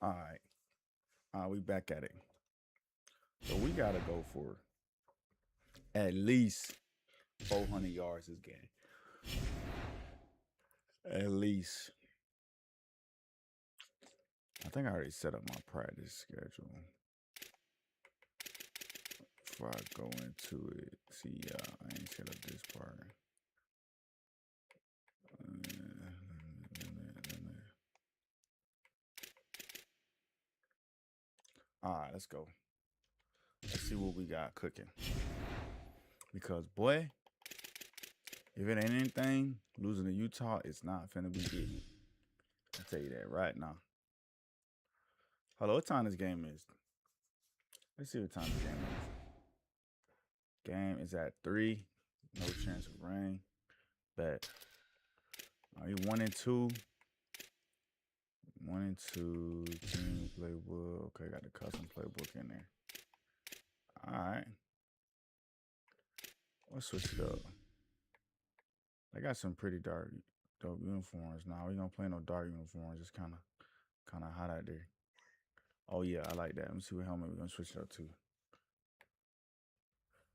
All right. We back at it. So we got to go for at least 400 yards this game. At least. I think I already set up my practice schedule. Before I go into it, see, I ain't set up this part. All right, let's go. Let's see what we got cooking. Because, boy, if it ain't anything, losing to Utah, it's not finna be good. I'll tell you that right now. Hello, what time this game is? Let's see what time this game is. Game is at 3. No chance of rain. Bet. Are you 1-2? 1-2. Team playbook. Okay, got the custom playbook in there. All right. Let's switch it up. They got some pretty dope uniforms. Now we gonna play no dark uniforms. It's kind of hot out there. Oh yeah, I like that. Let me see what helmet we're gonna switch it up to.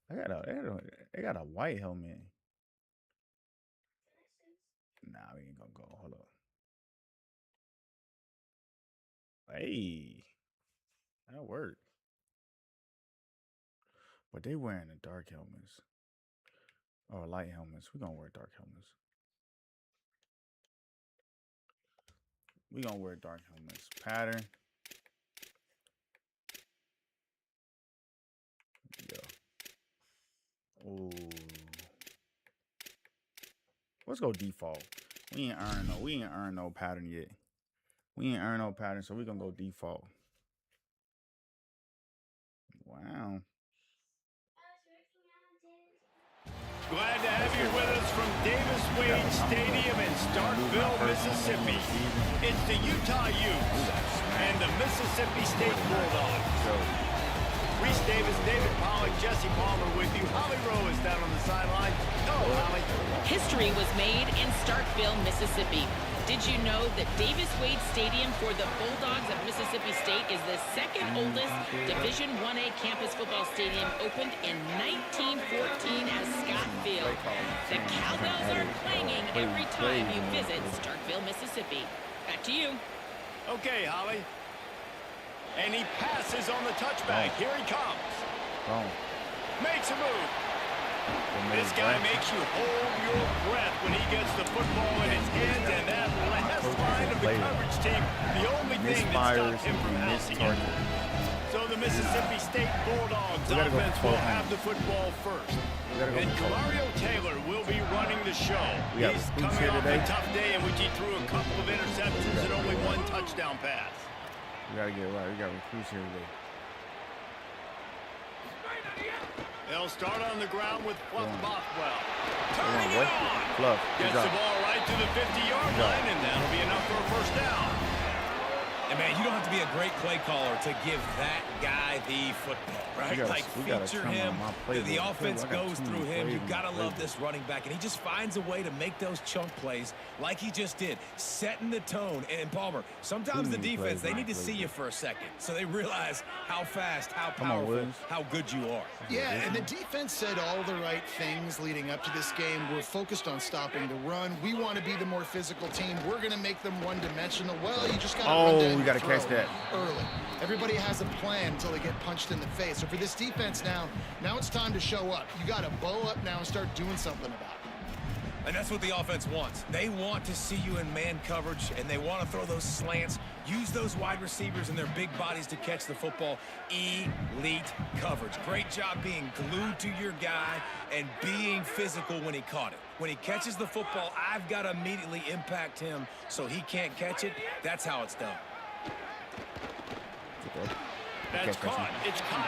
They got a white helmet. Nah, we ain't gonna go. Hold up. Hey, that worked. But they wearing the dark helmets. Or light helmets. We're gonna wear dark helmets. We're gonna wear dark helmets. Pattern. Yeah. Oh. Let's go default. We ain't earned no pattern yet. We ain't earned no pattern, so we're gonna go default. Wow. Glad to have you with us from Davis Wade Stadium in Starkville, Mississippi. It's the Utah Utes and the Mississippi State Bulldogs. Reese Davis, David Pollack, Jesse Palmer with you. Holly Rowe is down on the sideline. Hello, Holly. History was made in Starkville, Mississippi. Did you know that Davis Wade Stadium for the Bulldogs of Mississippi State is the second oldest Division I-A campus football stadium, opened in 1914 as Scott Field. The cowbells are clanging every time you visit Starkville, Mississippi. Back to you. Okay, Holly. And he passes on the touchback. Here he comes. Makes a move. This guy makes you hold your breath when he gets the football in his hands, and that last line of the coverage team, the only thing that stopped him from passing it. So the Mississippi State Bulldogs offense will have the football first. And Camario Taylor will be running the show. He's coming off a tough day in which he threw a couple of interceptions and only one touchdown pass. We gotta get right. We got recruits here today. They'll start on the ground with Fluff Bothwell. Turning it on. Fluff. Gets the ball right to the 50-yard line, and that'll be enough for a first down. And, man, you don't have to be a great play caller to give that guy the football, right? Like, feature him. The offense goes through him. You've got to love this running back. And he just finds a way to make those chunk plays like he just did, setting the tone. And, Palmer, sometimes the defense, they need to see you for a second so they realize how fast, how powerful, how good you are. Yeah, and the defense said all the right things leading up to this game. We're focused on stopping the run. We want to be the more physical team. We're going to make them one-dimensional. Well, you just got to run we got to catch that early. Everybody has a plan until they get punched in the face. So for this defense now it's time to show up. You got to bow up now and start doing something about it. And that's what the offense wants. They want to see you in man coverage, and they want to throw those slants, use those wide receivers and their big bodies to catch the football. Elite coverage. Great job being glued to your guy and being physical when he caught it. When he catches the football, I've got to immediately impact him so he can't catch it. That's how it's done. That's caught. It's caught.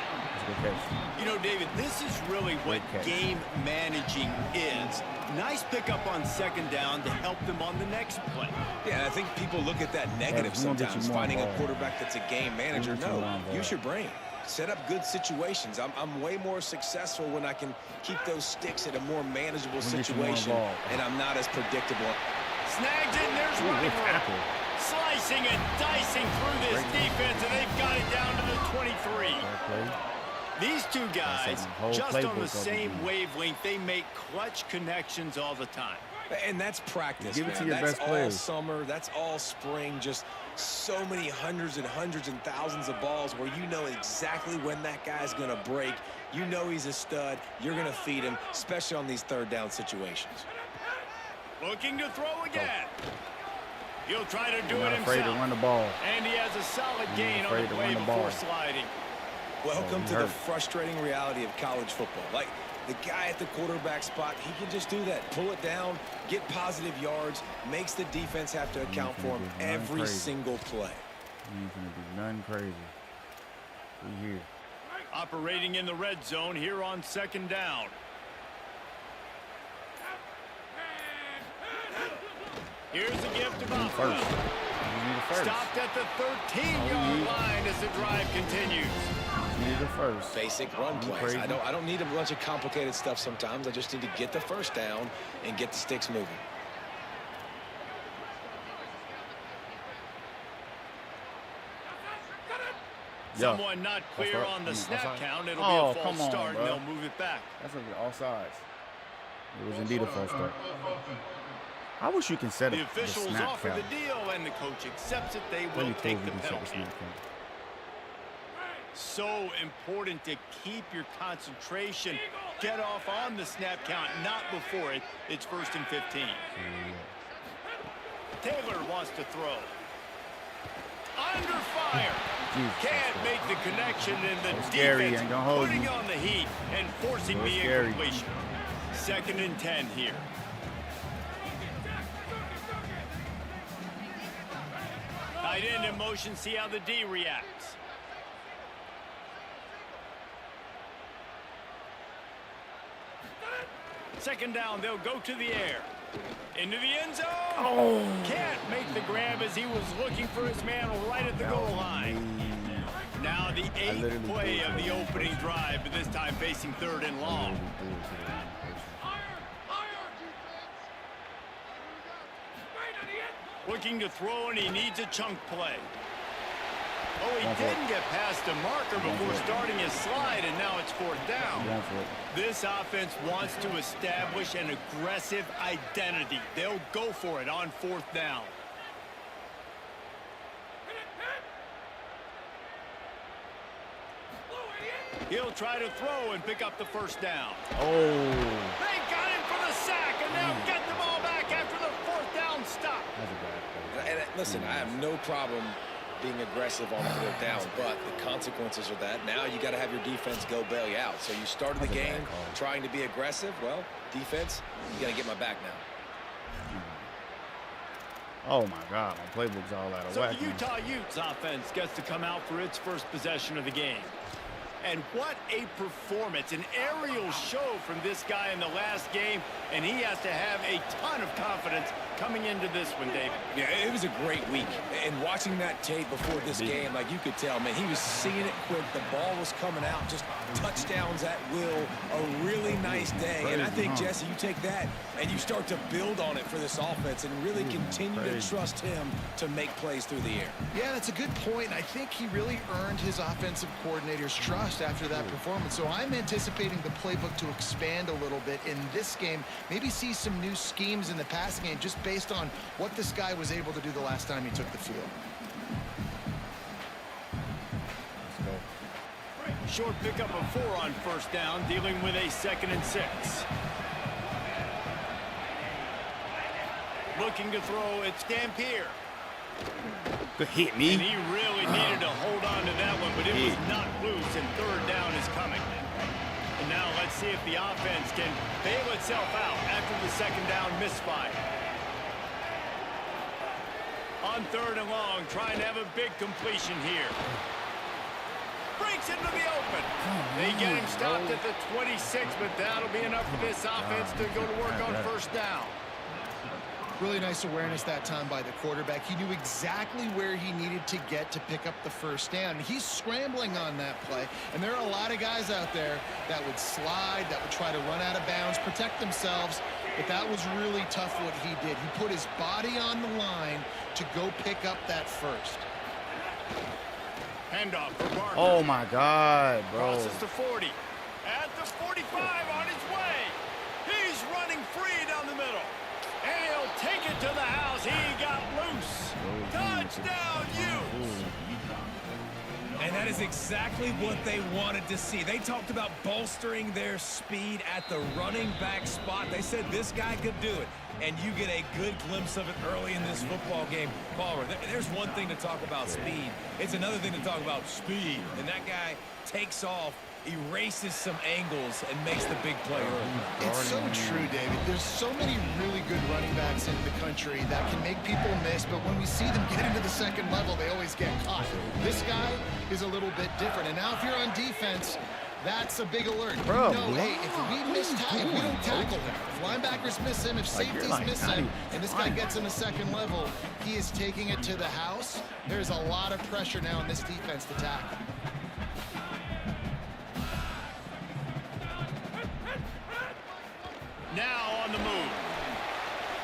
You know, David, this is really what game managing is. Nice pickup on second down to help them on the next play. Yeah, I think people look at that negative sometimes, finding a quarterback that's a game manager. No, use your brain. Set up good situations. I'm way more successful when I can keep those sticks at a more manageable situation, and I'm not as predictable. Snagged in, there's running room. slicing and dicing through this defense, and they've got it down to the 23. These two guys, just on the same wavelength, they make clutch connections all the time. And that's practice, Give it man. to your That's best all players. summer. That's all spring. Just so many hundreds and thousands of balls where you know exactly when that guy's going to break. You know he's a stud. You're going to feed him, especially on these third down situations. Looking to throw again. He'll try to do it Not himself. afraid to run the ball. And he has a solid gain on the play before sliding. Welcome to the frustrating reality of college football. Like, the guy at the quarterback spot, he can just do that. Pull it down, get positive yards, makes the defense have to account for him every single play. Ain't gonna do nothing crazy. We here. Operating in the red zone here on second down. Here's a gift of offense. Stopped at the 13-yard line as the drive continues. Need the first. Basic run plays. I don't need a bunch of complicated stuff sometimes. I just need to get the first down and get the sticks moving. Someone not clear on the snap count. It'll be a false start, and they'll move it back. That's all sides. It was indeed a false start. I wish you can set up the officials snap offer count. the deal, and the coach accepts it. They will take the penalty. So important to keep your concentration. Get off on the snap count, not before it. It's 1st and 15. Taylor wants to throw. Under fire. Can't make the connection, and the defense putting on the heat and forcing the incompletion. 2nd and 10 here. Tight end in motion, see how the D reacts. Second down, they'll go to the air. Into the end zone. Can't make the grab as he was looking for his man right at the goal line. Now the 8th play of the opening drive, but this time facing 3rd and long. Looking to throw, and he needs a chunk play. Oh, he didn't get past the marker before starting his slide, and now it's 4th down. This offense wants to establish an aggressive identity. They'll go for it on 4th down. He'll try to throw and pick up the 1st down. They got him for the sack, and they'll get the ball back after the 4th down stop. And listen, I have no problem being aggressive on 4th down, but the consequences are that now you got to have your defense go bail you out. So you started the game trying to be aggressive. Well, defense, you got to get my back now. Oh my God, my playbook's all out of whack. So the Utah Utes offense gets to come out for its first possession of the game. And what a performance, an aerial show from this guy in the last game, and he has to have a ton of confidence coming into this one, David. Yeah, it was a great week. And watching that tape before this game, like you could tell, man, he was seeing it quick. The ball was coming out, just touchdowns at will. A really nice day. And I think, Jesse, you take that and you start to build on it for this offense and really continue to trust him to make plays through the air. Yeah, that's a good point. I think he really earned his offensive coordinator's trust after that performance. So I'm anticipating the playbook to expand a little bit in this game. Maybe see some new schemes in the passing game just based on what this guy was able to do the last time he took the field. Short pickup of 4 on 1st down, dealing with a 2nd and 6. Looking to throw, it's Dampier. Good hit, me. And he really needed to hold on to that one, but it was not loose, and 3rd down is coming. And now let's see if the offense can bail itself out after the 2nd down misfire. On 3rd and long, trying to have a big completion here. Breaks into the open. They get him stopped at the 26, but that'll be enough for this offense to go to work on 1st down. Really nice awareness that time by the quarterback. He knew exactly where he needed to get to pick up the 1st down. He's scrambling on that play, and there are a lot of guys out there that would slide, that would try to run out of bounds, protect themselves. but that was really tough what he did. He put his body on the line to go pick up that first. Handoff for Barker. Oh, my God, bro. Crosses the 40. At the 45 on his way. He's running free down the middle. And he'll take it to the house. He got loose. Touchdown, Utes. And that is exactly what they wanted to see. They talked about bolstering their speed at the running back spot. They said this guy could do it. And you get a good glimpse of it early in this football game. Palmer, there's one thing to talk about speed. It's another thing to talk about speed. And that guy takes off, erases some angles, and makes the big play early. It's so true, David. There's so many really good running backs in the country that can make people miss, but when we see them get into the second level, they always get caught. This guy is a little bit different. And now if you're on defense, that's a big alert. Bro, hey, if we don't tackle him, if linebackers miss him, if safeties miss him, and this guy gets in the second level, he is taking it to the house. There's a lot of pressure now in this defense to tackle. Now on the move.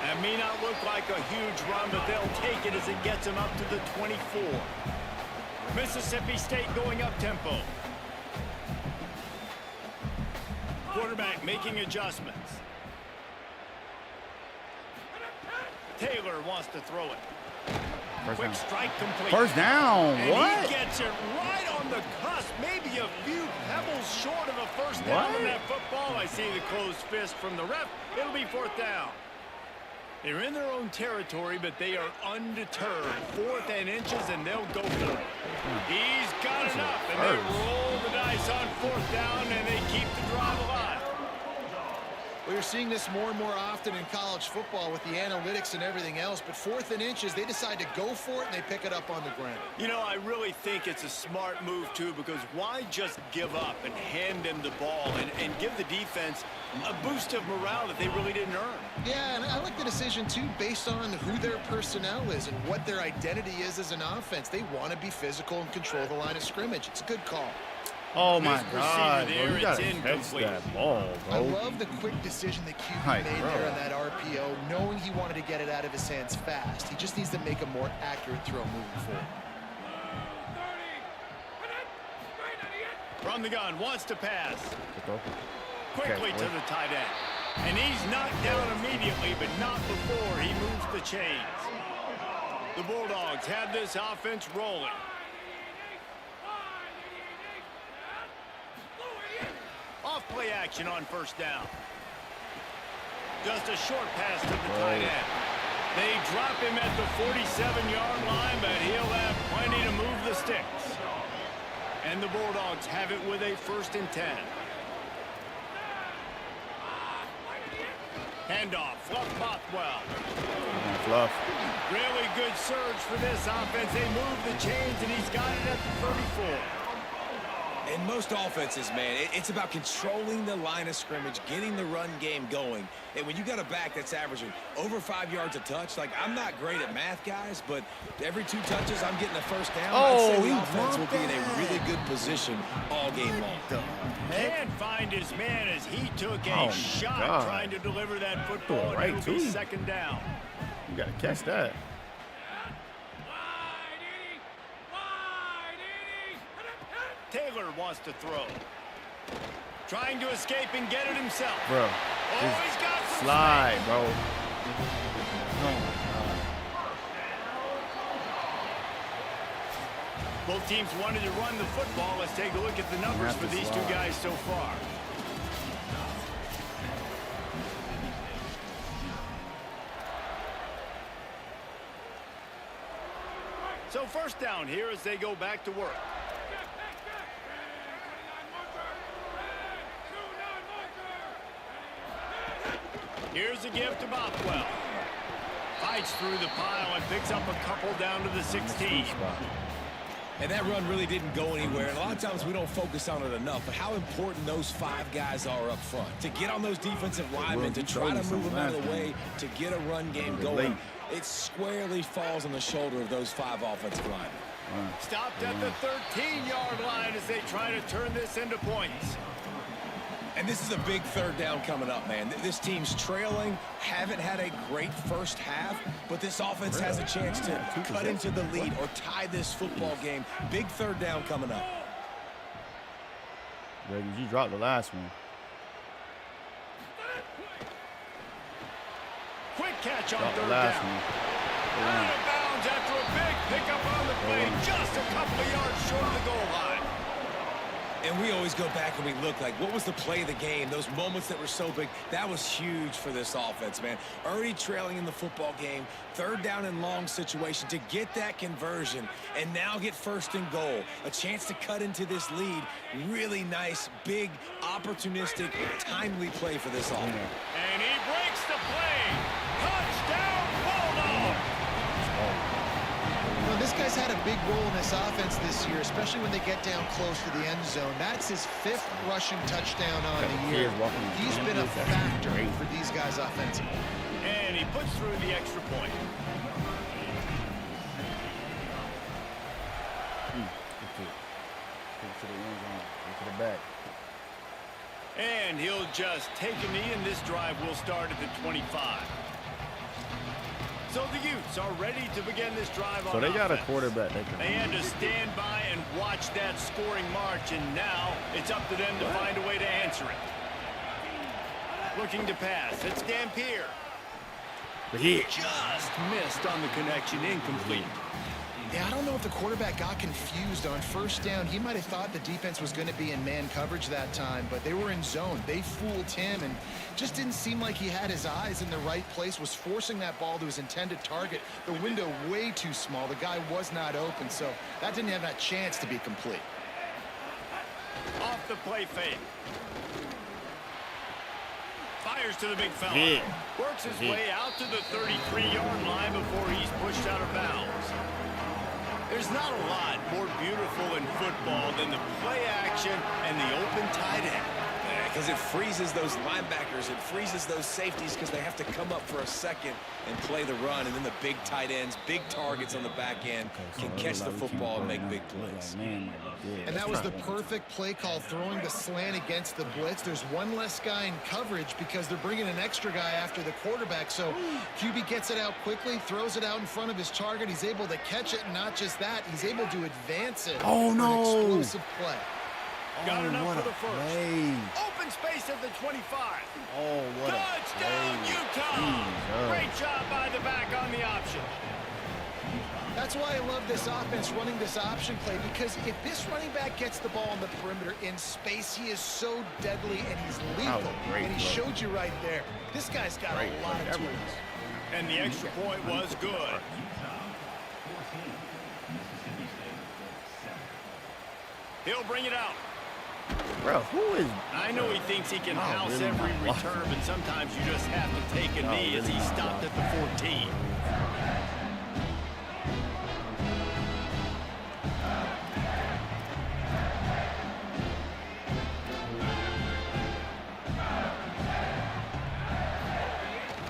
That may not look like a huge run, but they'll take it as it gets them up to the 24. Mississippi State going up tempo. Quarterback making adjustments. Taylor wants to throw it. Quick strike complete. First down. And what? He gets it right on the cusp. Maybe a few pebbles short of a first down on that football. I see the closed fist from the ref. It'll be fourth down. They're in their own territory, but they are undeterred. 4th and inches, and they'll go for it. He's got enough, and they roll the dice on 4th down, and they keep the drive alive. We're seeing this more and more often in college football with the analytics and everything else, but 4th and inches, they decide to go for it, and they pick it up on the ground. You know, I really think it's a smart move, too, because why just give up and hand them the ball and give the defense a boost of morale that they really didn't earn? Yeah, and I like the decision, too, based on who their personnel is and what their identity is as an offense. They want to be physical and control the line of scrimmage. It's a good call. Oh, my God, bro. You got to catch that ball, bro. I love the quick decision that QB made there on that RPO, knowing he wanted to get it out of his hands fast. He just needs to make a more accurate throw moving forward. From the gun, wants to pass. Quickly to the tight end. And he's knocked down immediately, but not before he moves the chains. The Bulldogs have this offense rolling. Off-play action on first down. Just a short pass to the tight end. They drop him at the 47-yard line, but he'll have plenty to move the sticks. And the Bulldogs have it with a 1st and 10. Handoff, Fluff Bothwell. Fluff. Really good surge for this offense. They move the chains, and he's got it at the 34. In most offenses, man, it's about controlling the line of scrimmage, getting the run game going. And when you got a back that's averaging over 5 yards a touch, like, I'm not great at math, guys, but every 2 touches, I'm getting a first down. I'd say the offense will be in a really good position all game long. Can't find his man as he took a shot trying to deliver that football, and it'll be 2nd down. You got to catch that. Taylor wants to throw. Trying to escape and get it himself. Bro. Oh, he's got some slide, bro. Both teams wanted to run the football. Let's take a look at the numbers for these 2 guys so far. So first down here as they go back to work. Here's a give to Bothwell. Fights through the pile and picks up a couple down to the 16. And that run really didn't go anywhere. And a lot of times we don't focus on it enough, but how important those 5 guys are up front. To get on those defensive linemen, to try to move them out of the way, to get a run game going. It squarely falls on the shoulder of those 5 offensive linemen. Stopped at the 13-yard line as they try to turn this into points. And this is a big third down coming up, man. This team's trailing, haven't had a great first half, but this offense has a chance to cut into the lead or tie this football game. Big third down coming up. Reggie, you dropped the last one. Quick catch on third down. Out of bounds after a big pickup on the play, just a couple of yards short of the goal line. And we always go back and we look like, what was the play of the game? Those moments that were so big, that was huge for this offense, man. Already trailing in the football game, third down and long situation to get that conversion and now get first and goal. A chance to cut into this lead. Really nice, big, opportunistic, timely play for this offense. And he breaks the play. Touchdown, Bulldog! You know, this guy's had a big role in this offense this year, especially when they get down close to the end zone. That's his 5th rushing touchdown on the year. He's been a factor for these guys offensively. And he puts through the extra point. To the end zone, to the back. And he'll just take a knee, and this drive will start at the 25. So the Utes are ready to begin this drive on So they got a offense. quarterback. They had to stand by and watch that scoring march, and now it's up to them to find a way to answer it. Looking to pass. It's Dampier. Just missed on the connection. Incomplete. Yeah, I don't know if the quarterback got confused on first down. He might have thought the defense was going to be in man coverage that time, but they were in zone. They fooled him and just didn't seem like he had his eyes in the right place, was forcing that ball to his intended target. The window way too small. The guy was not open, so that didn't have that chance to be complete. Off the play fake. Fires to the big fella. Yeah. Works his way out to the 33-yard line before he's pushed out of bounds. There's not a lot more beautiful in football than the play action and the open tight end. Because it freezes those linebackers, it freezes those safeties because they have to come up for a second and play the run, and then the big tight ends, big targets on the back end can catch the football and make big plays. And that was the perfect play call, throwing the slant against the blitz. There's one less guy in coverage because they're bringing an extra guy after the quarterback. So QB gets it out quickly, throws it out in front of his target. He's able to catch it, and not just that, he's able to advance it. Oh, no. For an explosive play. Got enough what for the a first. play. Open space at the 25. Oh, what Touchdown, a play. Utah. Great job by the back on the option. That's why I love this offense running this option play, because if this running back gets the ball on the perimeter in space, he is so deadly and he's lethal. And he showed you right there. This guy's got a lot of tools. And the extra point was good. He'll bring it out. Bro, who is... I know he thinks he can house every return, but sometimes you just have to take a knee as he stopped at the 14.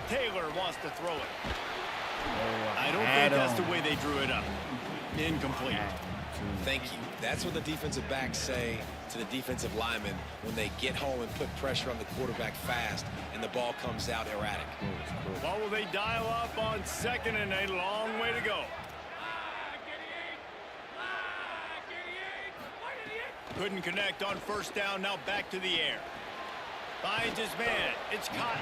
Taylor wants to throw it. I don't think that's the way they drew it up. Incomplete. Thank you. That's what the defensive backs say to the defensive linemen when they get home and put pressure on the quarterback fast and the ball comes out erratic. What will they dial up on second and a long way to go? Couldn't connect on first down. Now back to the air. Finds his man. It's Cotton.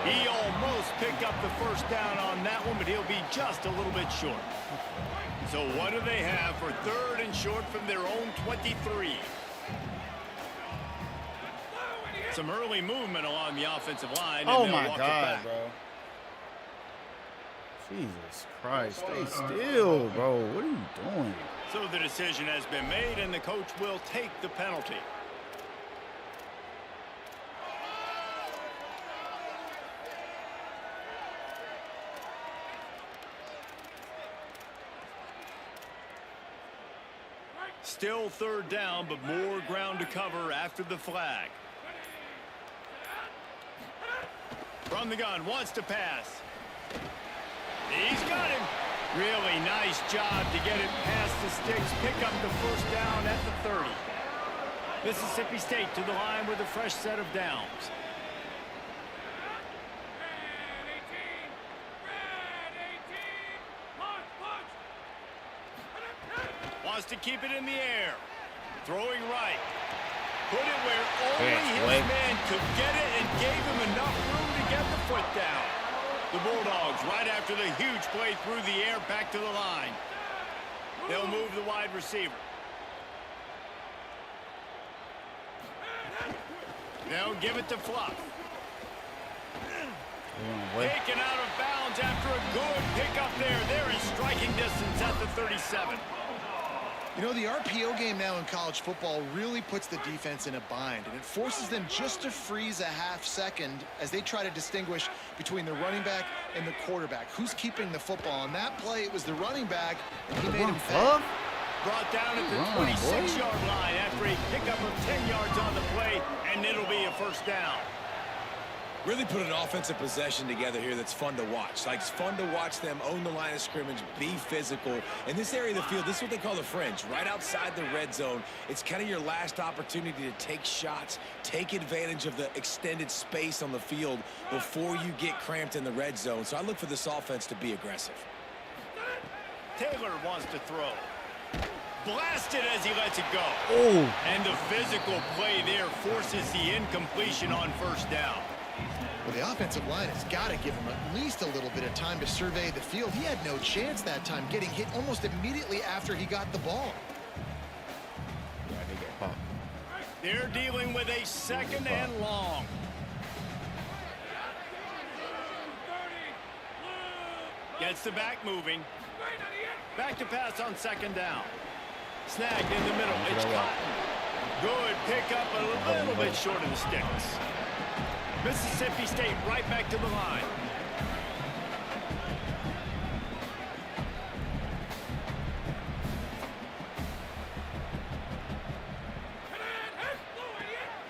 He almost picked up the first down on that one, but he'll be just a little bit short. So what do they have for third and short from their own 23? Some early movement along the offensive line. Oh, and my walk God, it back. bro. Jesus Christ. Stay still, bro. What are you doing? So the decision has been made, and the coach will take the penalty. Still third down, but more ground to cover after the flag. From the gun, wants to pass. He's got him. Really nice job to get it past the sticks, pick up the first down at the 30. Mississippi State to the line with a fresh set of downs. Wants to keep it in the air. Throwing right. Put it where only his man could get it and gave him enough room to get the foot down. The Bulldogs, right after the huge play through the air, back to the line. They'll move the wide receiver. They'll give it to Fluff. Taken out of bounds after a good pickup there. They're in striking distance at the 37. You know, the RPO game now in college football really puts the defense in a bind, and it forces them just to freeze a half second as they try to distinguish between the running back and the quarterback. Who's keeping the football? On that play, it was the running back, and he made him pay. Brought down at the 26-yard line after a pickup of 10 yards on the play, and it'll be a first down. Really put an offensive possession together here that's fun to watch. Like, it's fun to watch them own the line of scrimmage, be physical. In this area of the field, this is what they call the fringe, right outside the red zone. It's kind of your last opportunity to take shots, take advantage of the extended space on the field before you get cramped in the red zone. So I look for this offense to be aggressive. Taylor wants to throw. Blasted as he lets it go. Oh. And the physical play there forces the incompletion on first down. Well, the offensive line has got to give him at least a little bit of time to survey the field. He had no chance that time, getting hit almost immediately after he got the ball. Yeah, they get popped. They're dealing with a second and long. Gets the back moving. Back to pass on second down. Snagged in the middle. It's Cotton. Good pickup, a little bit short of the sticks. Mississippi State right back to the line.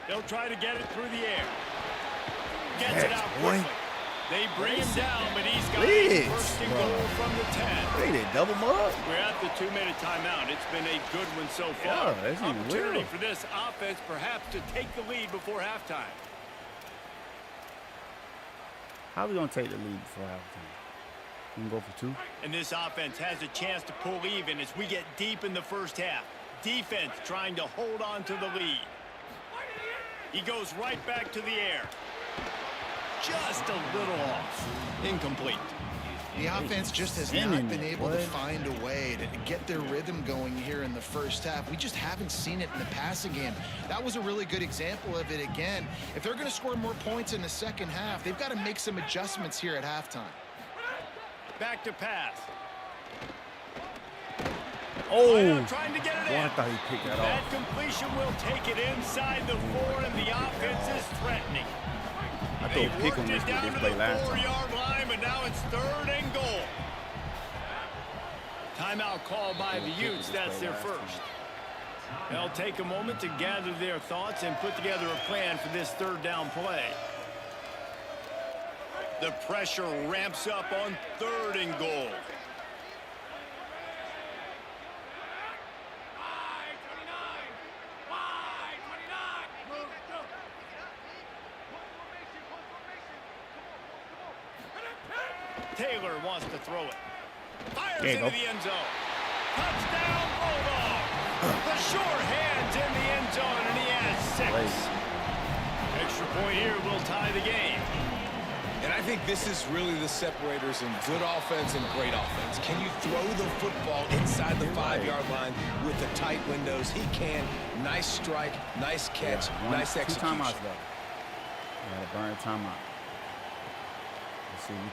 They'll try to get it through the air. Gets it out quickly. They bring him down, but he's got a first and goal from the 10. They double him up. We're at the 2-minute timeout. It's been a good one so far. Yeah, opportunity for this offense perhaps to take the lead before halftime. How are we going to take the lead before halftime? We can go for 2? And this offense has a chance to pull even as we get deep in the first half. Defense trying to hold on to the lead. He goes right back to the air. Just a little off. Incomplete. The offense just has not been able to find a way to get their rhythm going here in the first half. We just haven't seen it in the passing game. That was a really good example of it again. If they're going to score more points in the second half, they've got to make some adjustments here at halftime. Back to pass. Oh, trying to get it boy, in. I thought he picked that That off. completion will take it inside the 4, and the offense is threatening. I thought pick him this play last time. 4-yard line, but now it's 3rd and goal. Timeout called by the Utes. That's their first. They'll take a moment to gather their thoughts and put together a plan for this 3rd down play. The pressure ramps up on 3rd and goal. Taylor wants to throw it. Fires into the end zone. Touchdown, Bulldog. The sure hands in the end zone, and he has 6. Extra point here will tie the game. And I think this is really the separators in good offense and great offense. Can you throw the football inside the 5-yard line with the tight windows? He can. Nice strike, nice catch, nice execution. 2 timeouts left. Gotta burn timeout.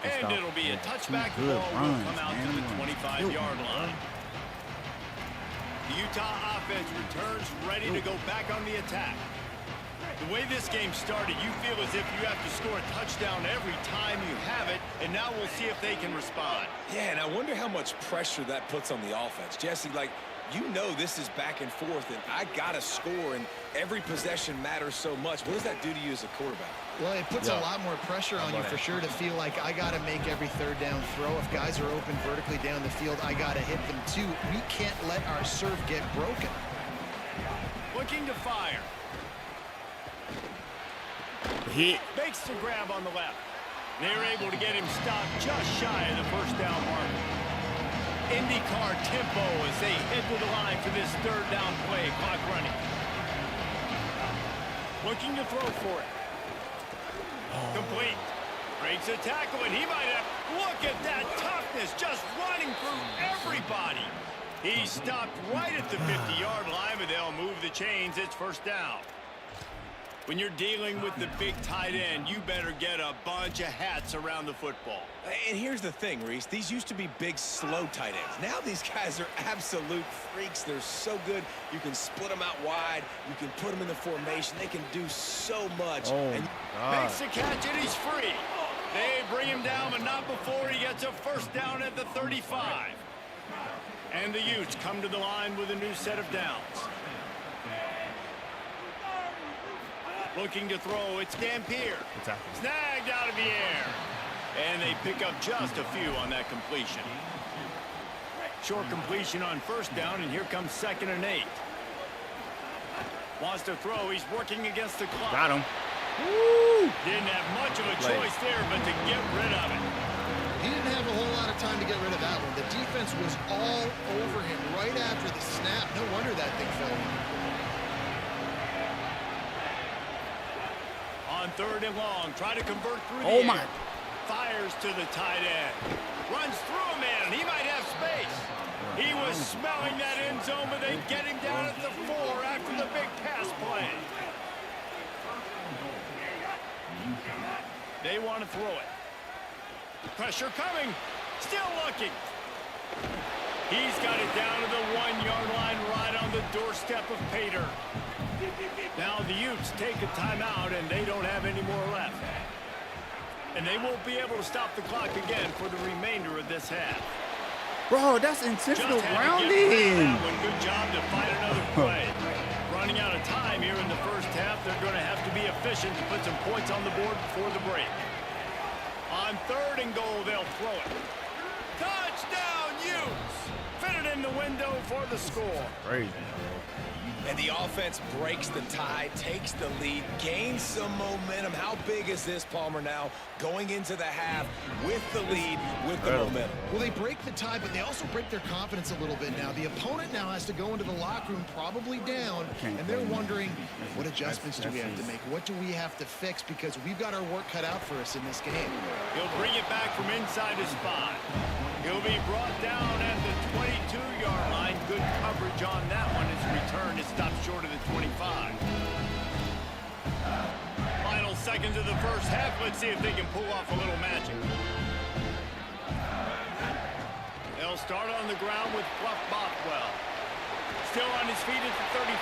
And it'll be a touchback. The ball will come out to the 25-yard line. The Utah offense returns ready to go back on the attack. The way this game started, you feel as if you have to score a touchdown every time you have it, and now we'll see if they can respond. Yeah, and I wonder how much pressure that puts on the offense. Jesse, like, you know this is back and forth, and I got to score, and every possession matters so much. What does that do to you as a quarterback? Well, it puts a lot more pressure on you for sure to feel like I got to make every 3rd down throw. If guys are open vertically down the field, I got to hit them too. We can't let our serve get broken. Looking to fire. Hit. Makes the grab on the left. They're able to get him stopped just shy of the first down mark. IndyCar tempo as they head to the line for this third down play. Clock running. Looking to throw for it. Complete. Breaks a tackle, and he might have... Look at that toughness, just running through everybody. He stopped right at the 50-yard line, but they'll move the chains. It's first down. When you're dealing with the big tight end, you better get a bunch of hats around the football. And here's the thing, Reese. These used to be big, slow tight ends. Now these guys are absolute freaks. They're so good. You can split them out wide. You can put them in the formation. They can do so much. Oh, and makes the catch, and he's free. They bring him down, but not before he gets a first down at the 35. And the Utes come to the line with a new set of downs. Looking to throw, it's Dampier. Snagged out of the air. And they pick up just a few on that completion. Short completion on first down, and here comes 2nd and 8. Wants to throw, he's working against the clock. Got him. Woo! Didn't have much of a choice there, but to get rid of it. He didn't have a whole lot of time to get rid of that one. The defense was all over him right after the snap. No wonder that thing fell. On 3rd and long, try to convert through the Oh my! air. Fires to the tight end. Runs through a man. He might have space. He was smelling that end zone, but they get him down at the 4 after the big pass play. They want to throw it. Pressure coming. Still looking. He's got it down to the 1-yard line right on the doorstep of Pater. Now the Utes take a timeout, and they don't have any more left. And they won't be able to stop the clock again for the remainder of this half. Bro, that's intentional grounding. Good job to fight another play. Running out of time here in the first half, they're going to have to be efficient to put some points on the board before the break. On 3rd and goal, they'll throw it. Touchdown, Utes! Fit it in the window for the score. Crazy. And the offense breaks the tie, takes the lead, gains some momentum. How big is this, Palmer, now? Going into the half with the lead, with the momentum. Well, they break the tie, but they also break their confidence a little bit now. The opponent now has to go into the locker room probably down, and they're wondering, what adjustments do we have to make? What do we have to fix? Because we've got our work cut out for us in this game. He'll bring it back from inside his spot. He'll be brought down at the 22-yard line. Good coverage on that one. His return is stopped short of the 25. Final seconds of the first half. Let's see if they can pull off a little magic. They'll start on the ground with Fluff Bothwell. Still on his feet at the 35.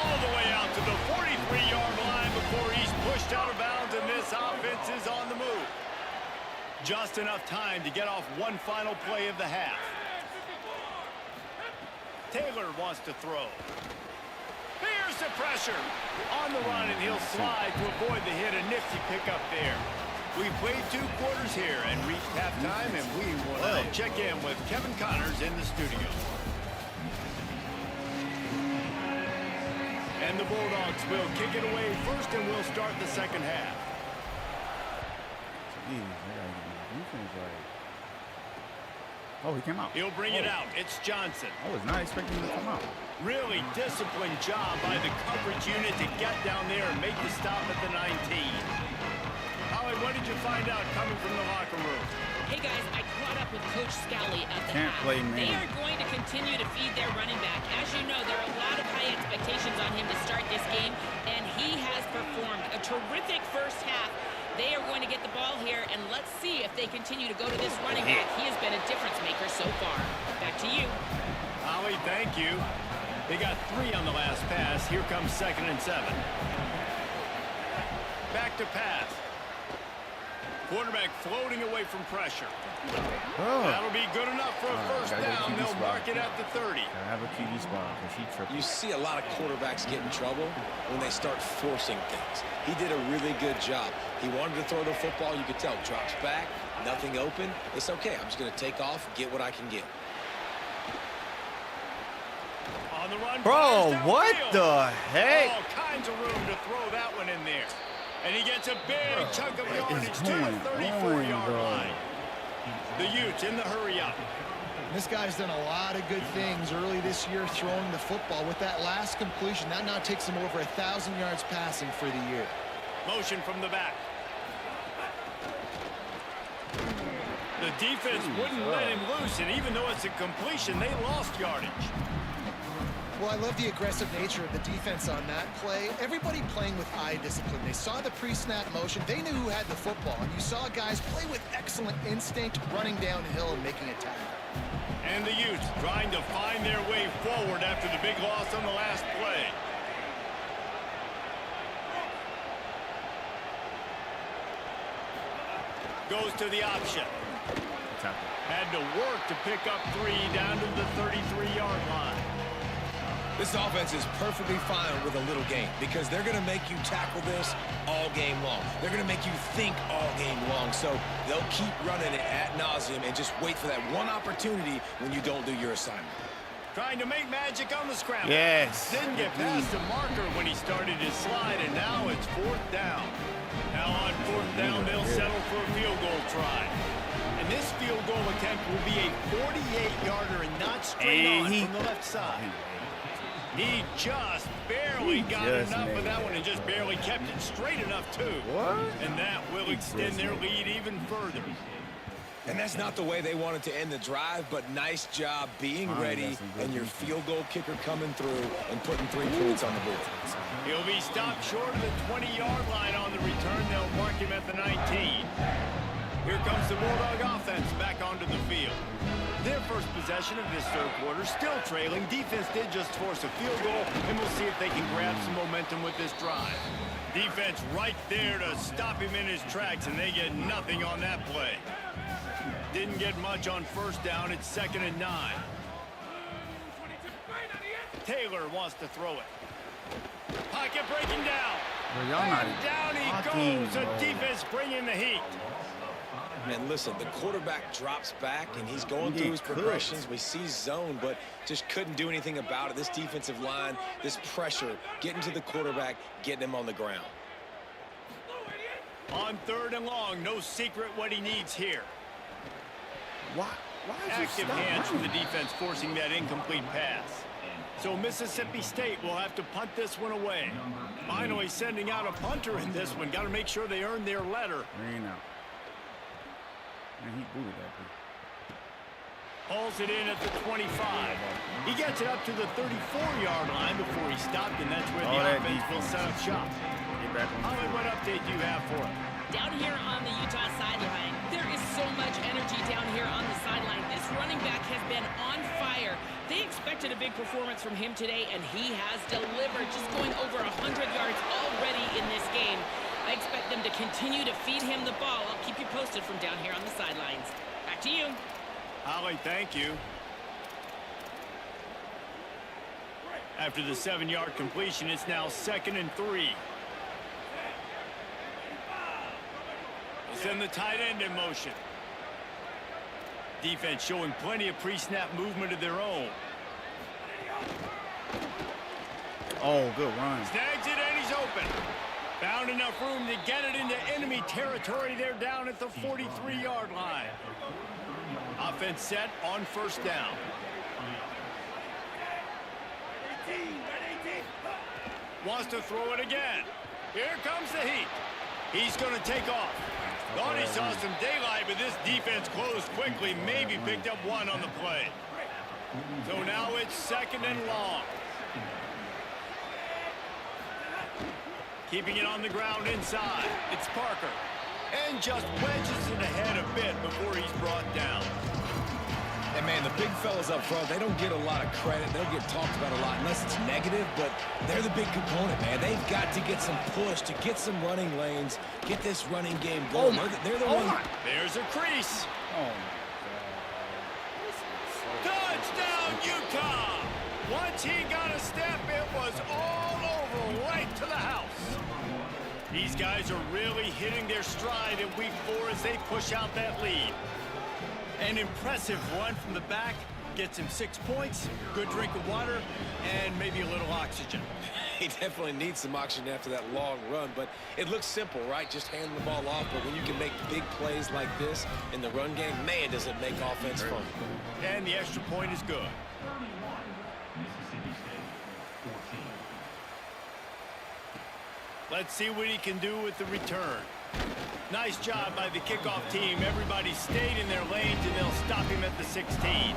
All the way out to the 43-yard line before he's pushed out of bounds, and this offense is on the move. Just enough time to get off one final play of the half. Taylor wants to throw. Here's the pressure. On the run, and he'll slide to avoid the hit. A nifty pickup there. We played 2 quarters here and reached halftime, and we will now check in with Kevin Connors in the studio. And the Bulldogs will kick it away first, and we'll start the second half. Oh, he came out. He'll bring it out. It's Johnson. I was not expecting him to come out. Really disciplined job by the coverage unit to get down there and make the stop at the 19. Holly, what did you find out coming from the locker room? Hey, guys, I caught up with Coach Scally at the half. They are going to continue to feed their running back. As you know, there are a lot of high expectations on him to start this game, and he has performed a terrific first half. They are going to get the ball here, and let's see if they continue to go to this running back. He has been a difference maker so far. Back to you. Holly, thank you. They got 3 on the last pass. Here comes 2nd and 7. Back to pass. Quarterback floating away from pressure. That'll be good enough for a first down. They'll mark it at the 30. I have a QB spot because he tripped. You see a lot of quarterbacks get in trouble when they start forcing things. He did a really good job. He wanted to throw the football. You could tell. Drops back, nothing open. It's okay. I'm just going to take off, get what I can get. On On the run. Bro, what the heck? All kinds of room to throw that one in there. And he gets a big chunk of yardage to the 34-yard line. The Utes in the hurry up. This guy's done a lot of good things early this year throwing the football. With that last completion, that now takes him over 1,000 yards passing for the year. Motion from the back. The defense wouldn't let him loose, and even though it's a completion, they lost yardage. Well, I love the aggressive nature of the defense on that play. Everybody playing with eye discipline. They saw the pre-snap motion. They knew who had the football. And you saw guys play with excellent instinct, running downhill and making a tackle. And the Utes trying to find their way forward after the big loss on the last play. Goes to the option. Had to work to pick up 3 down to the 33-yard line. This offense is perfectly fine with a little game because they're going to make you tackle this all game long. They're going to make you think all game long. So they'll keep running it ad nauseum and just wait for that one opportunity when you don't do your assignment. Trying to make magic on the scramble. Yes. Didn't get past the marker when he started his slide, and now it's 4th down. Now on 4th down, they'll settle for a field goal try. And this field goal attempt will be a 48-yarder and not straight on from the left side. He just barely got enough of that one and just barely kept it straight enough, too. What? And that will extend their lead even further. And that's not the way they wanted to end the drive, but nice job being ready and your field goal kicker coming through and putting 3 points on the board. He'll be stopped short of the 20-yard line on the return. They'll mark him at the 19. Here comes the Bulldog offense back onto the field. Their first possession of this third quarter, still trailing. Defense did just force a field goal, and we'll see if they can grab some momentum with this drive. Defense right there to stop him in his tracks, and they get nothing on that play. Didn't get much on 1st down. It's 2nd and 9. Taylor wants to throw it. Pocket breaking down. Bro, and down he goes. The defense bringing the heat. Man, listen, the quarterback drops back, and he's going through his progressions. We see zone, but just couldn't do anything about it. This defensive line, this pressure, getting to the quarterback, getting him on the ground. On 3rd and long, no secret what he needs here. Why Active hands from the defense forcing that incomplete pass. So Mississippi State will have to punt this one away. Finally sending out a punter in this one. Got to make sure they earn their letter. Man, he booted that dude. Hauls it in at the 25. He gets it up to the 34-yard line before he stopped, and that's where the offense will set up shop. Holly, what update do you have for him? Down here on the Utah sideline, there is so much energy down here on the sideline. This running back has been on fire. They expected a big performance from him today, and he has delivered, just going over 100 yards already in this game. I expect them to continue to feed him the ball. I'll keep you posted from down here on the sidelines. Back to you. Holly, thank you. After the 7-yard completion, it's now 2nd and 3. Send the tight end in motion. Defense showing plenty of pre-snap movement of their own. Oh, good run. Snags it and he's open. Found enough room to get it into enemy territory. They're down at the 43-yard line. Offense set on 1st down. Wants to throw it again. Here comes the heat. He's going to take off. Thought he saw some daylight, but this defense closed quickly. Maybe picked up 1 on the play. So now it's 2nd and long. Keeping it on the ground inside. It's Parker. And just wedges it ahead a bit before he's brought down. And, man, the big fellas up front, they don't get a lot of credit. They don't get talked about a lot unless it's negative, but they're the big component, man. They've got to get some push, to get some running lanes, get this running game going. They're the one. There's a crease. Oh, my God. Touchdown, Utah! Once he got a step, it was all over, right to the house. These guys are really hitting their stride in week 4 as they push out that lead. An impressive run from the back, gets him 6 points, good drink of water, and maybe a little oxygen. He definitely needs some oxygen after that long run, but it looks simple, right? Just hand the ball off, but when you can make big plays like this in the run game, man, does it make offense fun. And the extra point is good. Let's see what he can do with the return. Nice job by the kickoff team. Everybody stayed in their lanes, and they'll stop him at the 16.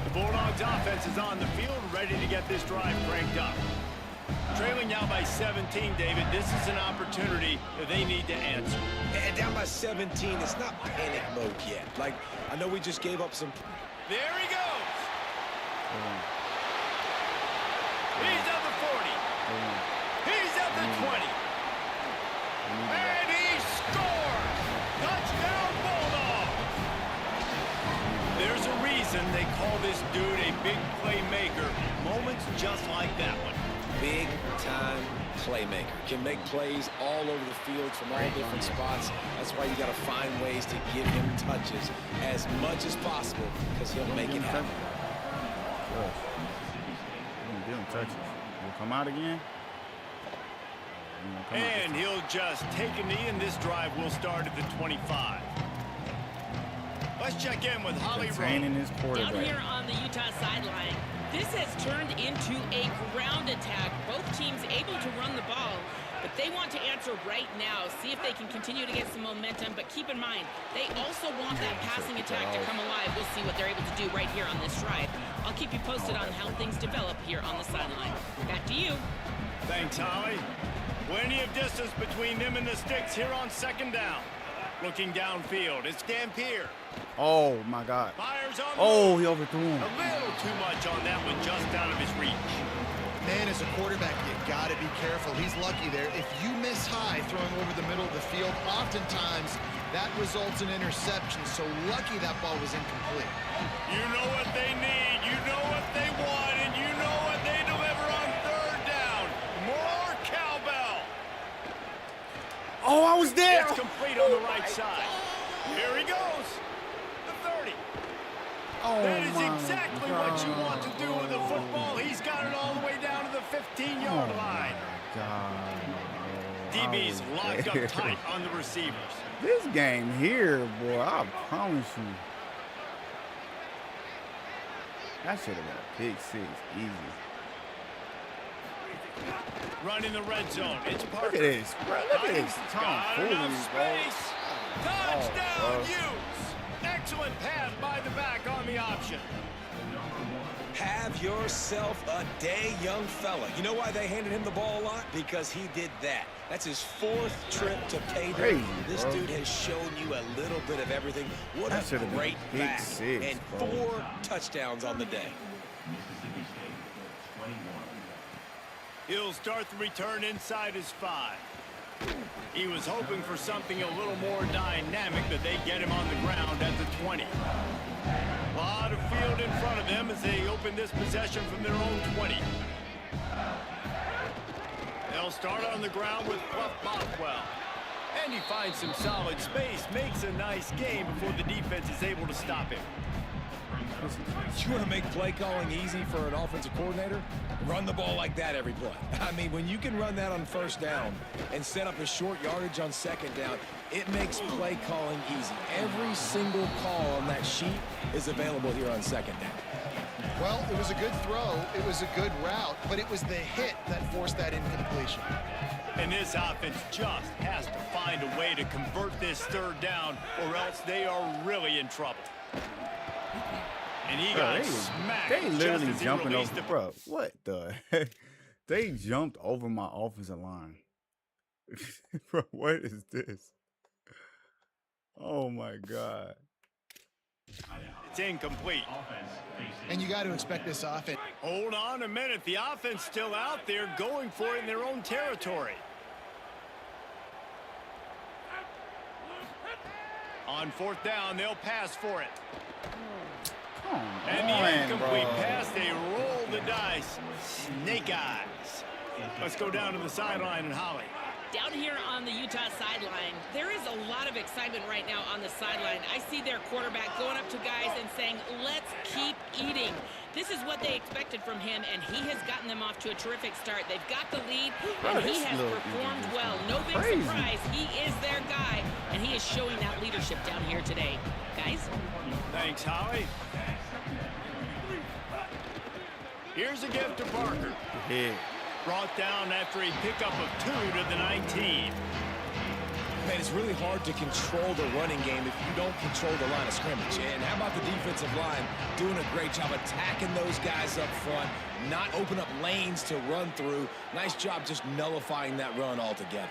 The Bulldogs offense is on the field, ready to get this drive cranked up. Trailing now by 17, David. This is an opportunity that they need to answer. And down by 17, it's not panic mode yet. Like, I know we just gave up some. There he goes. He's at the 40. He's at the 20. And he scores! Touchdown, Bulldogs! There's a reason they call this dude a big playmaker. Moments just like that one. Big-time playmaker. Can make plays all over the field from all different spots. That's why you got to find ways to give him touches as much as possible, because he'll make it happen. Give him touches. He'll come out again. And he'll just take a knee, and this drive will start at the 25. Let's check in with Holly Rowe. Down here on the Utah sideline, this has turned into a ground attack. Both teams able to run the ball, but they want to answer right now, see if they can continue to get some momentum. But keep in mind, they also want that passing attack to come alive. We'll see what they're able to do right here on this drive. I'll keep you posted on how things develop here on the sideline. Back to you. Thanks, Holly. Plenty of distance between them and the sticks here on second down. Looking downfield, it's Dampier. Oh, my God. Fires on he overthrew him. A little too much on that one, just out of his reach. Man, as a quarterback, you got to be careful. He's lucky there. If you miss high throwing over the middle of the field, oftentimes that results in interception. So lucky that ball was incomplete. You know what they need, you know what they want, and you know what they deliver on third down. More cowbell. Oh, I was there. It's complete on the right side. Here he goes. The 30. That is exactly what you want to do with a football. He's got it all the way down to the 15-yard line. God. DB's locked up tight on the receivers. This game here, boy, I promise you. That should have been a pick six, easy. Running the red zone. It's Parker. Look at this, bro. Look at this. Got enough space. Touchdown, Utes. Excellent pass by the back on the option. Have yourself a day, young fella. You know why they handed him the ball a lot? Because he did that. That's his 4th trip to pay dirt. This dude has shown you a little bit of everything. What a great back. And 4 touchdowns on the day. He'll start the return inside his 5. He was hoping for something a little more dynamic, but they get him on the ground at the 20. A lot of field in front of them as they open this possession from their own 20. They'll start on the ground with Buff Bothwell. And he finds some solid space, makes a nice game before the defense is able to stop him. You want to make play calling easy for an offensive coordinator? Run the ball like that every play. I mean, when you can run that on first down and set up a short yardage on second down, it makes play calling easy. Every single call on that sheet is available here on second down. Well, it was a good throw. It was a good route, but it was the hit that forced that incompletion. And this offense just has to find a way to convert this third down, or else they are really in trouble. And he got smacked. They literally jumping over, bro. What the heck? They jumped over my offensive line. Bro, what is this? Oh my God. It's incomplete. And you got to expect this offense. Hold on a minute. The offense still out there going for it in their own territory. On 4th down, they'll pass for it. And the incomplete pass, they roll the dice. Snake eyes. Let's go down to the sideline and Holly. Down here on the Utah sideline, there is a lot of excitement right now on the sideline. I see their quarterback going up to guys and saying, let's keep eating. This is what they expected from him, and he has gotten them off to a terrific start. They've got the lead, and he has performed well. No big surprise. He is their guy, and he is showing that leadership down here today. Guys? Thanks, Howie. Here's a gift to Parker. Brought down after a pickup of 2 to the 19. Man, it's really hard to control the running game if you don't control the line of scrimmage. And how about the defensive line doing a great job attacking those guys up front, not open up lanes to run through. Nice job just nullifying that run altogether.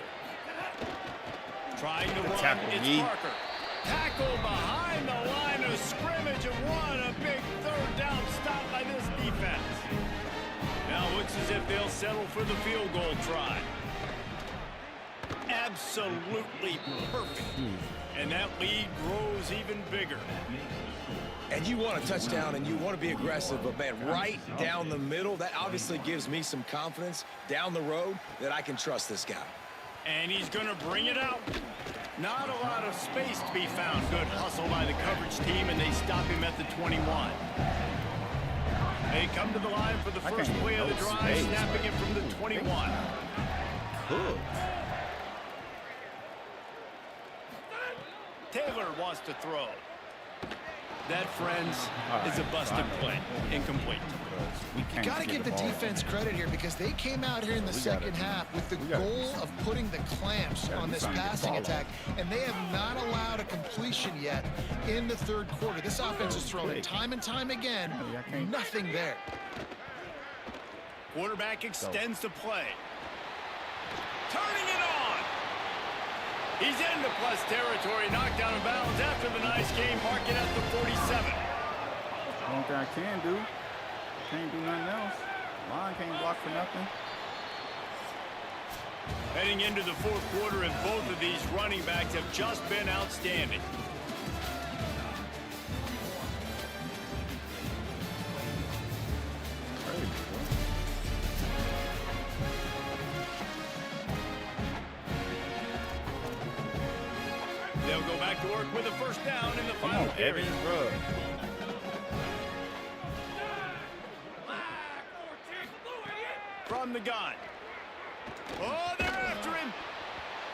Trying to run, it's Parker. Tackle behind the line of scrimmage, and what a big third down stop by this defense. Now it looks as if they'll settle for the field goal try. Absolutely perfect. And that lead grows even bigger. And you want a touchdown and you want to be aggressive, but man, right down the middle, that obviously gives me some confidence down the road that I can trust this guy. And he's going to bring it out. Not a lot of space to be found. Good hustle by the coverage team, and they stop him at the 21. They come to the line for the first play of the drive, snapping it from the 21. Cool. Taylor wants to throw. That, friends, is a busted play. Incomplete. You got to give the defense credit here because they came out here in the second half with the goal of putting the clamps on this passing attack, and they have not allowed a completion yet in the third quarter. This offense is thrown in time and time again. Nothing there. Quarterback extends the play. Turning it on. He's into plus territory, knocked out of bounds after the nice game, marking at the 47. One thing I can do, can't do nothing else. Line can't block for nothing. Heading into the fourth quarter, and both of these running backs have just been outstanding. They'll go back to work with a first down in the final period. From the gun. Oh, they're after him.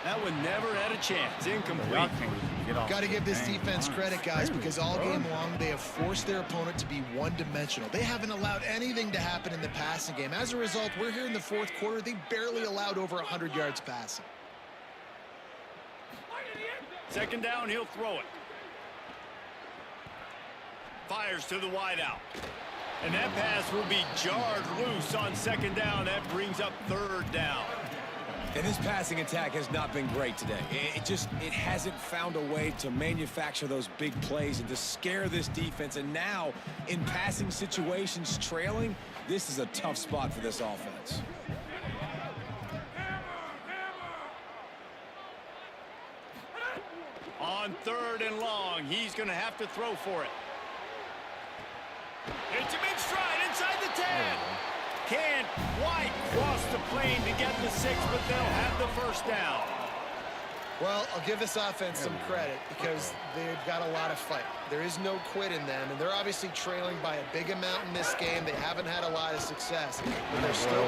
That one never had a chance. Incomplete. Got to give this defense credit, guys, because all game long they have forced their opponent to be one-dimensional. They haven't allowed anything to happen in the passing game. As a result, we're here in the fourth quarter. They barely allowed over 100 yards passing. Second down, he'll throw it. Fires to the wideout. And that pass will be jarred loose on second down. That brings up third down. And this passing attack has not been great today. It hasn't found a way to manufacture those big plays and to scare this defense. And now, in passing situations, trailing, this is a tough spot for this offense. On third and long, he's going to have to throw for it. It's a big stride inside the 10. Can't quite cross the plane to get the 6, but they'll have the first down. Well, I'll give this offense some credit because they've got a lot of fight. There is no quit in them, and they're obviously trailing by a big amount in this game. They haven't had a lot of success, but they're still...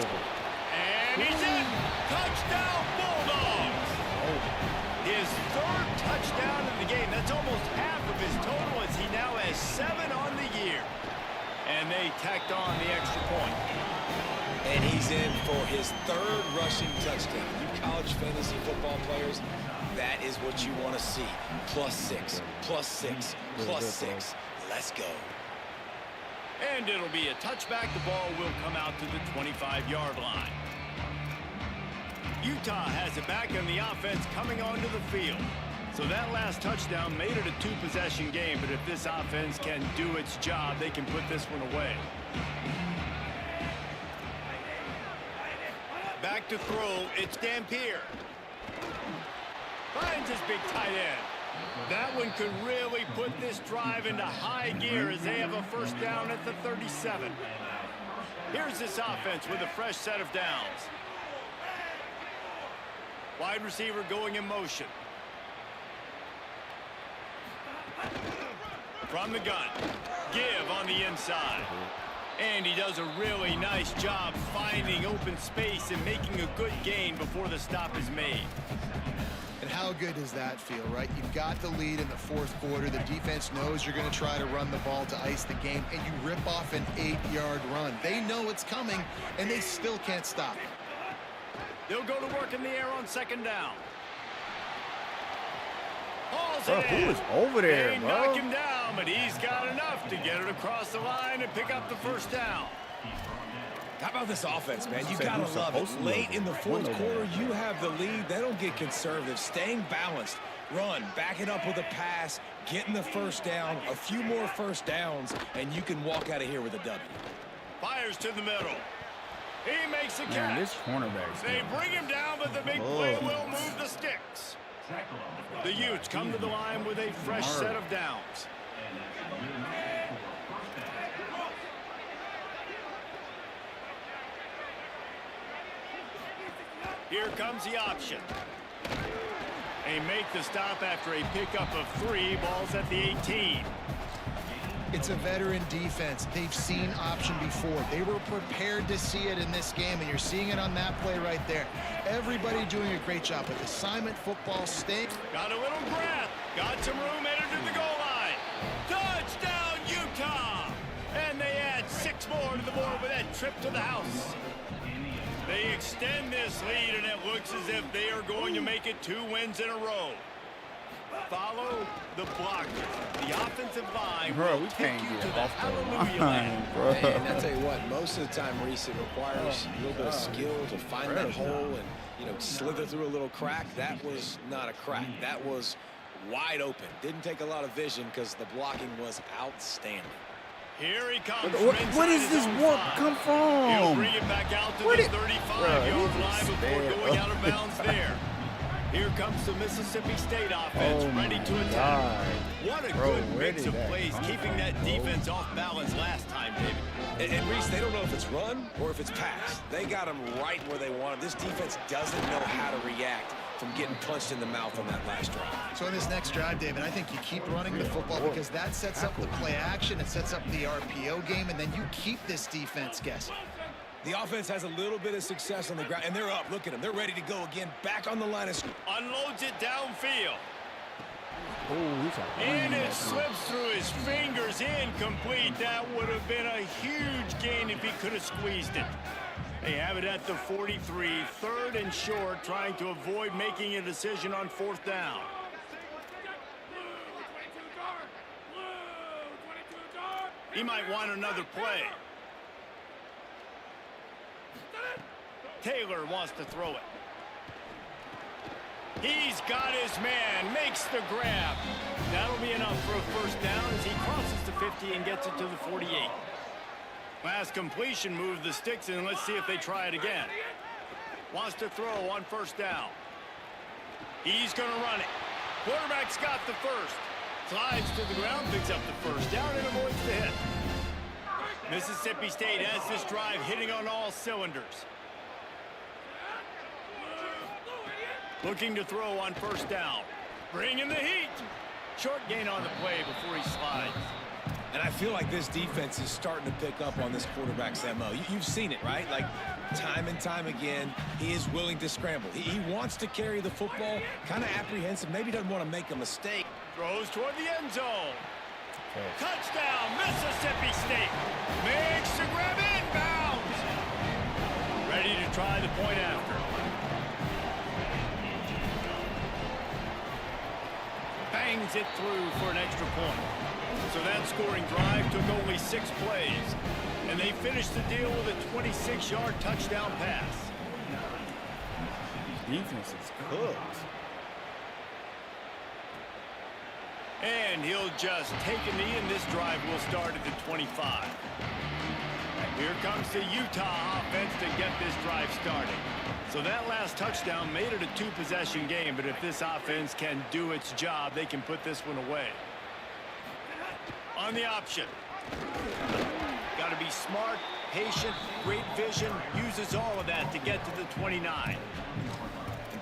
And he's in! Touchdown, Bulldogs! His third touchdown in the game. That's almost half of his total as he now has 7 on the year. And they tacked on the extra point. And he's in for his third rushing touchdown. You college fantasy football players, that is what you want to see. +6, +6, +6. Let's go. And it'll be a touchback. The ball will come out to the 25-yard line. Utah has it back, and the offense coming onto the field. So that last touchdown made it a 2-possession game, but if this offense can do its job, they can put this one away. Back to throw, it's Dampier. Finds his big tight end. That one could really put this drive into high gear as they have a first down at the 37. Here's this offense with a fresh set of downs. Wide receiver going in motion. From the gun. Give on the inside. And he does a really nice job finding open space and making a good gain before the stop is made. And how good does that feel, right? You've got the lead in the fourth quarter. The defense knows you're going to try to run the ball to ice the game, and you rip off an 8-yard run. They know it's coming, and they still can't stop it. They'll go to work in the air on second down. Bro, who is over there, they bro? knock him down, but he's got enough to get it across the line and pick up the first down. How about this offense, man? You got to love it. Late in the fourth quarter, you have the lead. They don't get conservative. Staying balanced. Run, back it up with a pass, getting the first down, a few more first downs, and you can walk out of here with a W. Fires to the middle. He makes a catch. Man, this cornerback. They bring him down, but the big play will move the sticks. The Utes come to the line with a fresh set of downs. Here comes the option. They make the stop after a pickup of 3 balls at the 18. It's a veteran defense. They've seen option before. They were prepared to see it in this game, and you're seeing it on that play right there. Everybody doing a great job with assignment football stink. Got a little breath. Got some room headed to the goal line. Touchdown, Utah! And they add 6 more to the board with that trip to the house. They extend this lead, and it looks as if they are going to make it 2 wins in a row. Follow the blockers. The offensive line. Bro, we can't get off the line, bro. And I tell you what, most of the time, Reese, it requires a little bit of skill to find that hole and, you know, slither through a little crack. That was not a crack. That was wide open. Didn't take a lot of vision because the blocking was outstanding. Here he comes. Where does this warp come from? He'll bring it back out to the 35-yard line before going out of bounds there. Here comes the Mississippi State offense, ready to attack. What a good mix of plays, keeping that defense off balance last time, David. And Reese, they don't know if it's run or if it's pass. They got them right where they want them. This defense doesn't know how to react from getting punched in the mouth on that last drive. So in this next drive, David, I think you keep running the football because that sets up the play action, it sets up the RPO game, and then you keep this defense guessing. The offense has a little bit of success on the ground, and they're up. Look at them. They're ready to go again. Back on the line of scrimmage. Unloads it downfield. Oh, and it slips through his fingers, incomplete. That would have been a huge gain if he could have squeezed it. They have it at the 43, 3rd and short, trying to avoid making a decision on 4th down. He might want another play. Taylor wants to throw it. He's got his man, makes the grab. That'll be enough for a first down as he crosses the 50 and gets it to the 48. Last completion moved the sticks, and let's see if they try it again. Wants to throw on 1st down. He's going to run it. Quarterback's got the first. Slides to the ground, picks up the first down, and avoids the hit. Mississippi State has this drive hitting on all cylinders. Looking to throw on 1st down. Bringing the heat. Short gain on the play before he slides. And I feel like this defense is starting to pick up on this quarterback's MO. You've seen it, right? Like, time and time again, he is willing to scramble. He wants to carry the football, kind of apprehensive, maybe doesn't want to make a mistake. Throws toward the end zone. Touchdown, Mississippi State. Makes the grab inbounds. Ready to try the point after. Bangs it through for an extra point. So that scoring drive took only 6 plays. And they finished the deal with a 26-yard touchdown pass. Defense is cooked. And he'll just take a knee, and this drive will start at the 25. Here comes the Utah offense to get this drive started. So that last touchdown made it a 2-possession game, but if this offense can do its job, they can put this one away. On the option. Got to be smart, patient, great vision, uses all of that to get to the 29.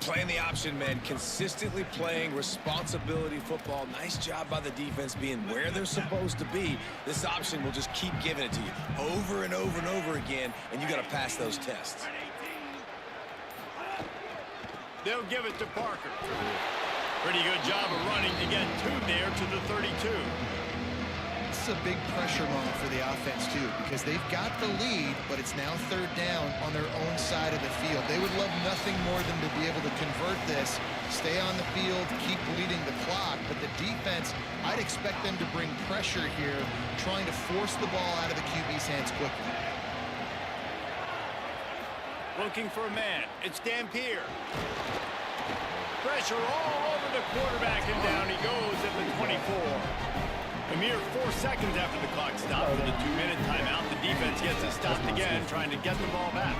Playing the option, man, consistently playing responsibility football. Nice job by the defense being where they're supposed to be. This option will just keep giving it to you over and over and over again, and you got to pass those tests. They'll give it to Parker. Pretty good job of running to get to there to the 32. This is a big pressure moment for the offense, too, because they've got the lead, but it's now third down on their own side of the field. They would love nothing more than to be able to convert this, stay on the field, keep bleeding the clock. But the defense, I'd expect them to bring pressure here, trying to force the ball out of the QB's hands quickly. Looking for a man. It's Dampier. Pressure all over the quarterback, and down he goes at the 24. A mere 4 seconds after the clock stopped for the 2-minute timeout, the defense gets it stopped again, trying to get the ball back.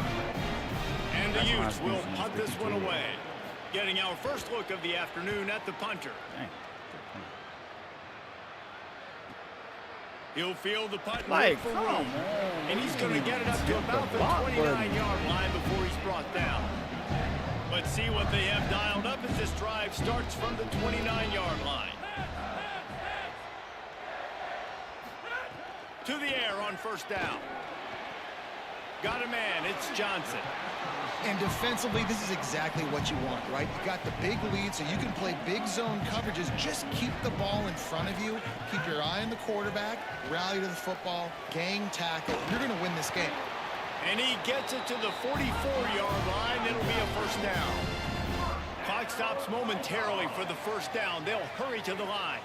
And the Utes will punt this one away. Getting our first look of the afternoon at the punter. He'll field the punt and look for room. And he's going to get it up to about the 29-yard line before he's brought down. Let's see what they have dialed up as this drive starts from the 29-yard line. To the air on first down. Got a man, it's Johnson. And defensively, this is exactly what you want, right? You got the big lead, so you can play big zone coverages. Just keep the ball in front of you. Keep your eye on the quarterback. Rally to the football. Gang tackle. You're going to win this game. And he gets it to the 44-yard line. It'll be a first down. Clock stops momentarily for the first down. They'll hurry to the line.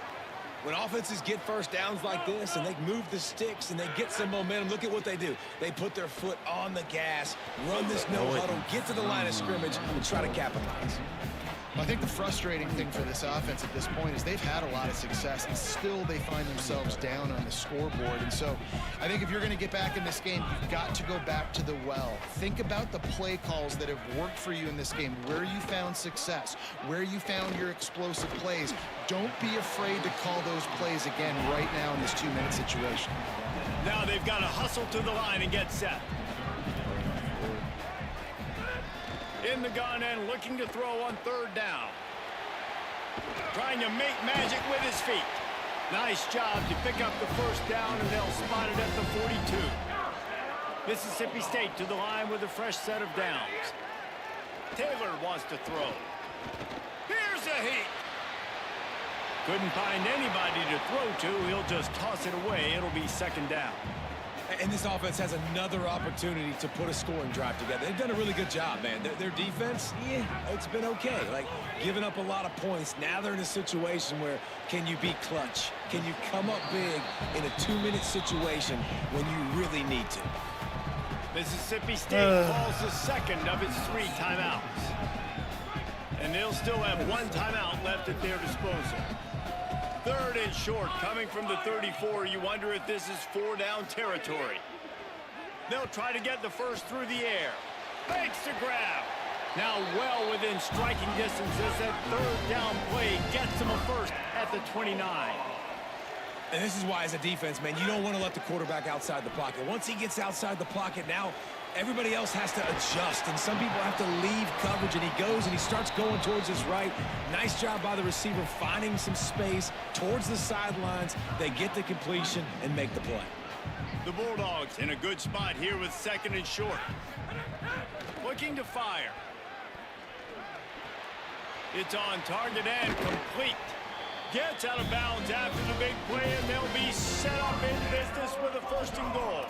When offenses get first downs like this and they move the sticks and they get some momentum, look at what they do. They put their foot on the gas, run this no huddle, get to the line of scrimmage, and try to capitalize. I think the frustrating thing for this offense at this point is they've had a lot of success, and still they find themselves down on the scoreboard. And so I think if you're going to get back in this game, you've got to go back to the well. Think about the play calls that have worked for you in this game, where you found success, where you found your explosive plays. Don't be afraid to call those plays again right now in this 2-minute situation. Now they've got to hustle to the line and get set. In the gun and looking to throw on third down. Trying to make magic with his feet. Nice job to pick up the first down, and they'll spot it at the 42. Mississippi State to the line with a fresh set of downs. Taylor wants to throw. Here's a heat. Couldn't find anybody to throw to. He'll just toss it away. It'll be second down. And this offense has another opportunity to put a scoring drive together. They've done a really good job, man. Their defense, yeah, it's been okay. Like, giving up a lot of points. Now they're in a situation where can you be clutch? Can you come up big in a 2-minute situation when you really need to? Mississippi State calls the second of its 3 timeouts. And they'll still have 1 timeout left at their disposal. Third and short, coming from the 34. You wonder if this is 4-down territory. They'll try to get the first through the air. Makes the grab. Now well within striking distance as that third down play gets them a first at the 29. And this is why, as a defense, man, you don't want to let the quarterback outside the pocket. Once he gets outside the pocket, now everybody else has to adjust, and some people have to leave coverage, and he goes and he starts going towards his right. Nice job by the receiver finding some space towards the sidelines. They get the completion and make the play. The Bulldogs in a good spot here with second and short. Looking to fire. It's on target and complete. Gets out of bounds after the big play, and they'll be set up in business with a first and goal.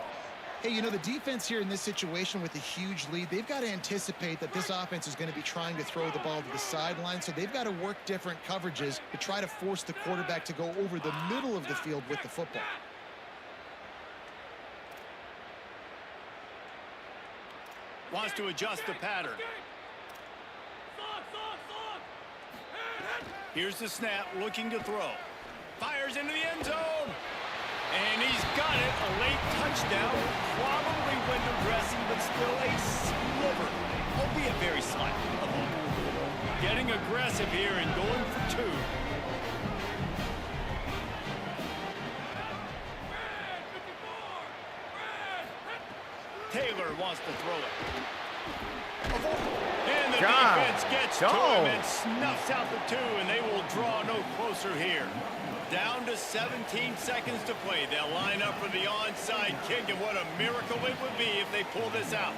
Hey, you know, the defense here in this situation with a huge lead, they've got to anticipate that this offense is going to be trying to throw the ball to the sideline, so they've got to work different coverages to try to force the quarterback to go over the middle of the field with the football. Wants to adjust the pattern. Here's the snap, looking to throw. Fires into the end zone. And he's got it. A late touchdown. Probably window dressing, but still a sliver. Albeit very slight. Getting aggressive here and going for 2. Taylor wants to throw it. And the defense gets to him and snuffs out the 2, and they will draw no closer here. Down to 17 seconds to play. They'll line up for the onside kick, and what a miracle it would be if they pull this out.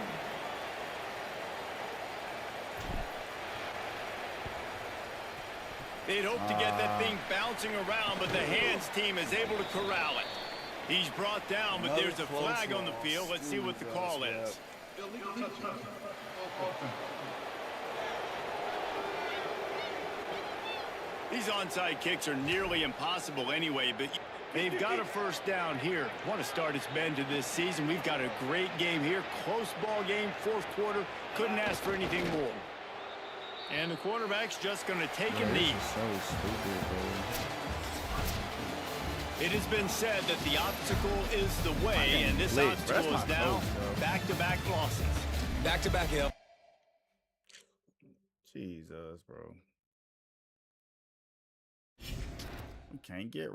They'd hope to get that thing bouncing around, but the hands team is able to corral it. He's brought down, but there's a flag on the field. Let's see what the call is. These onside kicks are nearly impossible anyway, but they've got a first down here. Want to start its bend to this season. We've got a great game here. Close ball game, fourth quarter. Couldn't ask for anything more. And the quarterback's just going to take a knee. So stupid, bro. It has been said that the obstacle is the way, and this obstacle is now back-to-back losses. Back-to-back help. Jesus, bro. We can't get